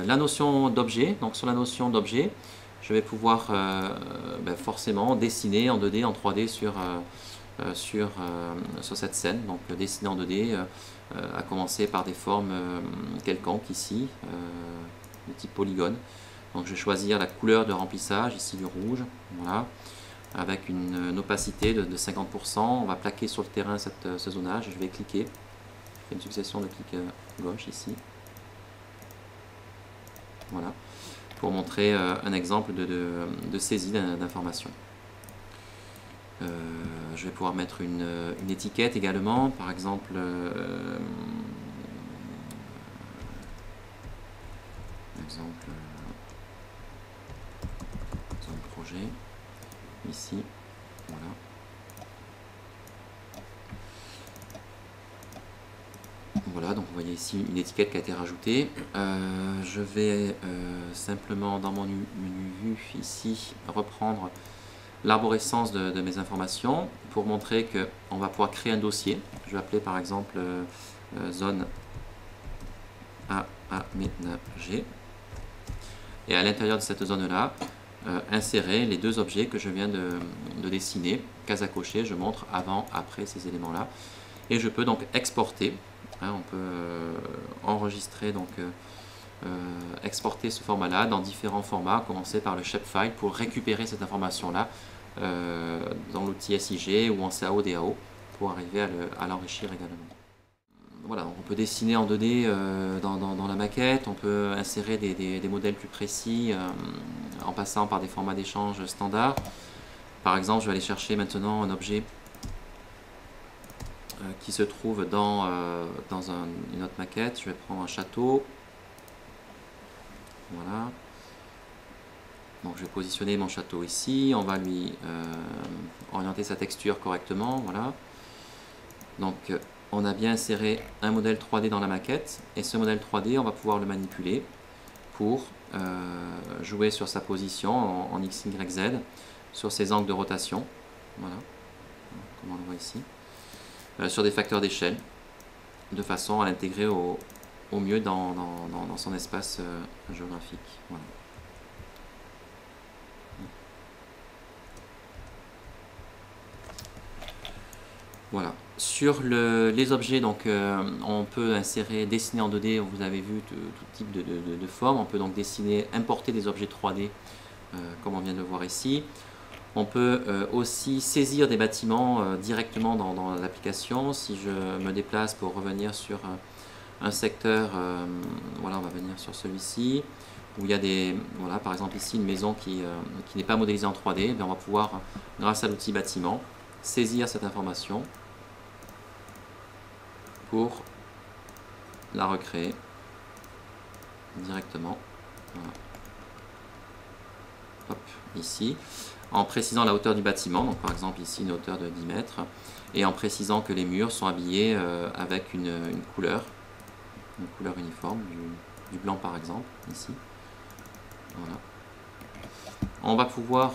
la notion d'objet. Donc sur la notion d'objet, je vais pouvoir forcément dessiner en 2D, en 3D sur cette scène. Donc dessiner en 2D, à commencer par des formes quelconques ici, de type polygone. Donc je vais choisir la couleur de remplissage, ici du rouge, voilà, avec une opacité de 50%. On va plaquer sur le terrain ce zonage. Je vais cliquer, je fais une succession de clics gauche ici. Voilà, pour montrer un exemple de saisie d'informations. Je vais pouvoir mettre une étiquette également, par exemple projet, ici, voilà. Voilà, donc vous voyez ici une étiquette qui a été rajoutée. Je vais simplement dans mon menu vue ici reprendre l'arborescence de mes informations pour montrer qu'on va pouvoir créer un dossier. Je vais appeler par exemple zone à aménager. Et à l'intérieur de cette zone-là, insérer les deux objets que je viens de dessiner. Case à cocher, je montre avant, après ces éléments-là. Et je peux donc exporter. On peut enregistrer, donc exporter ce format-là dans différents formats, commencer par le shapefile pour récupérer cette information-là dans l'outil SIG ou en CAO DAO pour arriver à l'enrichir également. Voilà, on peut dessiner en 2D dans la maquette, on peut insérer des modèles plus précis en passant par des formats d'échange standards. Par exemple, je vais aller chercher maintenant un objet qui se trouve dans une autre maquette. Je vais prendre un château. Voilà. Donc je vais positionner mon château ici. On va lui orienter sa texture correctement. Voilà. Donc on a bien inséré un modèle 3D dans la maquette. Et ce modèle 3D, on va pouvoir le manipuler pour jouer sur sa position en X, Y, Z, sur ses angles de rotation. Voilà. Comme on le voit ici. Sur des facteurs d'échelle, de façon à l'intégrer au mieux dans son espace géographique. Voilà. Voilà. Sur les objets, donc, on peut insérer, dessiner en 2D, vous avez vu tout type de forme. On peut donc dessiner, importer des objets 3D, comme on vient de le voir ici. On peut aussi saisir des bâtiments directement dans l'application. Si je me déplace pour revenir sur un secteur, voilà, on va venir sur celui-ci, où il y a voilà, par exemple ici une maison qui n'est pas modélisée en 3D, bien on va pouvoir, grâce à l'outil bâtiment, saisir cette information pour la recréer directement. Voilà. Hop, ici. En précisant la hauteur du bâtiment, donc par exemple ici une hauteur de 10 mètres, et en précisant que les murs sont habillés avec une couleur uniforme, du blanc par exemple, ici. Voilà. On va pouvoir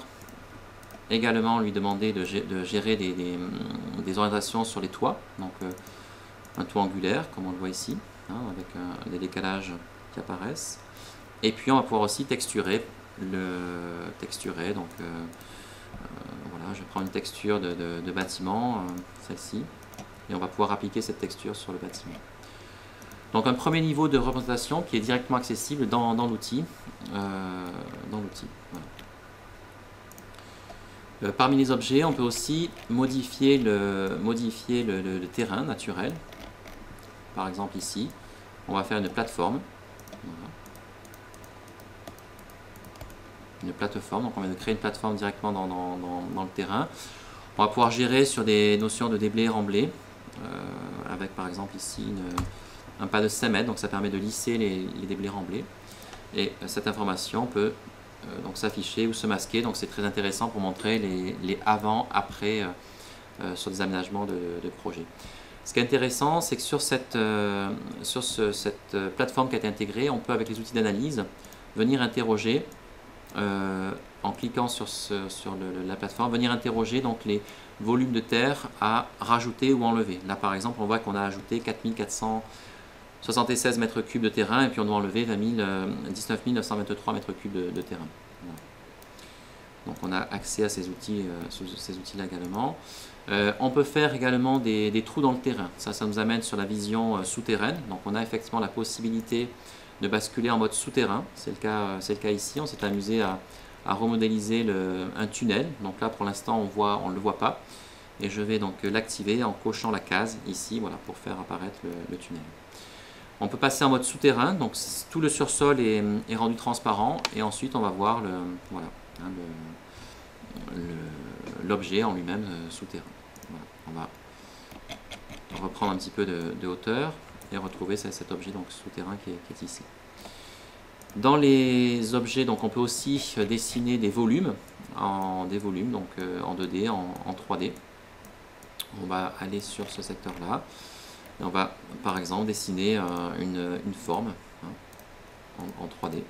également lui demander de gérer des orientations sur les toits, donc un toit angulaire, comme on le voit ici, hein, avec des décalages qui apparaissent. Et puis on va pouvoir aussi texturer, donc voilà, je prends une texture de bâtiment, celle-ci, et on va pouvoir appliquer cette texture sur le bâtiment. Donc un premier niveau de représentation qui est directement accessible dans l'outil. Voilà. Parmi les objets, on peut aussi modifier le terrain naturel. Par exemple ici, on va faire une plateforme. Voilà. Une plateforme, donc on vient de créer une plateforme directement dans le terrain. On va pouvoir gérer sur des notions de déblai remblai, avec par exemple ici un pas de 5 mètres, donc ça permet de lisser les déblais remblais. Et cette information peut donc s'afficher ou se masquer, donc c'est très intéressant pour montrer les avant-après sur des aménagements de projet. Ce qui est intéressant, c'est que sur cette plateforme qui a été intégrée, on peut avec les outils d'analyse venir interroger, en cliquant sur la plateforme, venir interroger donc les volumes de terre à rajouter ou enlever. Là par exemple on voit qu'on a ajouté 4400 76 mètres cubes de terrain, et puis on doit enlever 19 923 mètres cubes de terrain. Voilà. Donc on a accès à ces outils-là également. On peut faire également des trous dans le terrain. Ça nous amène sur la vision souterraine. Donc on a effectivement la possibilité de basculer en mode souterrain. C'est le cas ici. On s'est amusé à remodéliser un tunnel. Donc là pour l'instant on ne le voit pas. Et je vais donc l'activer en cochant la case ici, voilà, pour faire apparaître le tunnel. On peut passer en mode souterrain, donc tout le sursol est rendu transparent, et ensuite on va voir l'objet en lui-même souterrain. Voilà. On va reprendre un petit peu de hauteur et retrouver cet objet donc souterrain qui est ici. Dans les objets, donc, on peut aussi dessiner des volumes, en 2D, en 3D. On va aller sur ce secteur-là. Et on va par exemple dessiner une forme en 3D.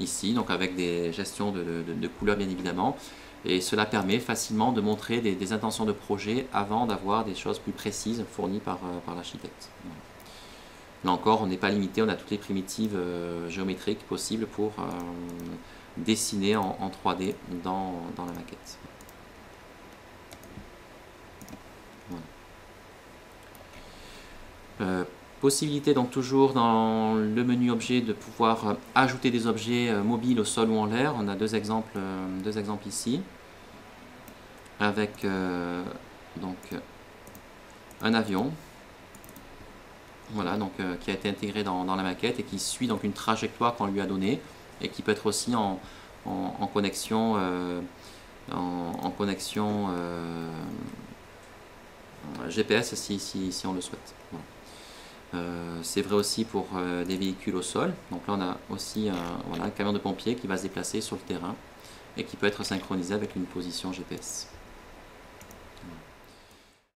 Ici, donc avec des gestions de couleurs bien évidemment. Et cela permet facilement de montrer des intentions de projet avant d'avoir des choses plus précises fournies par l'architecte. Voilà. Là encore, on n'est pas limité, on a toutes les primitives géométriques possibles pour dessiner en 3D dans la maquette. Voilà. Possibilité donc toujours dans le menu objet de pouvoir ajouter des objets mobiles au sol ou en l'air. On a deux exemples ici avec donc un avion, voilà, donc qui a été intégré dans la maquette et qui suit donc une trajectoire qu'on lui a donnée et qui peut être aussi en connexion GPS si on le souhaite. Voilà. C'est vrai aussi pour des véhicules au sol. Donc là on a aussi un camion de pompiers qui va se déplacer sur le terrain et qui peut être synchronisé avec une position GPS.